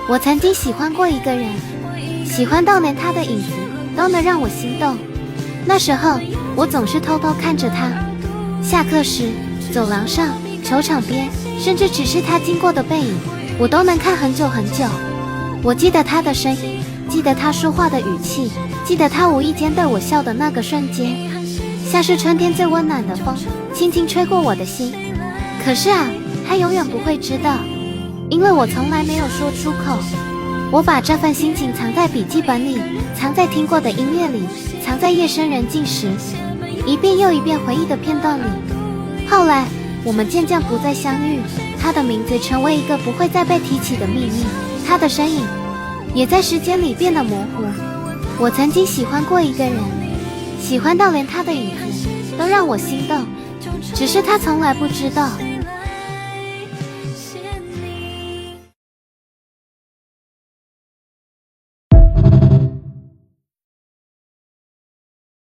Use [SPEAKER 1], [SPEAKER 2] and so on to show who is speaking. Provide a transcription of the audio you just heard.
[SPEAKER 1] 我曾经喜欢过一个人，喜欢到连他的影子都能让我心动。那时候我总是偷偷看着他，下课时、走廊上、球场边，甚至只是他经过的背影，我都能看很久很久。我记得他的声音，记得他说话的语气，记得他无意间对我笑的那个瞬间，像是春天最温暖的风，轻轻吹过我的心。可是啊，他永远不会知道，因为我从来没有说出口。我把这份心情藏在笔记本里，藏在听过的音乐里，藏在夜深人静时，一遍又一遍回忆的片段里。后来我们渐渐不再相遇，他的名字成为一个不会再被提起的秘密，他的身影也在时间里变得模糊。我曾经喜欢过一个人，喜欢到连他的影子都让我心动，只是他从来不知道。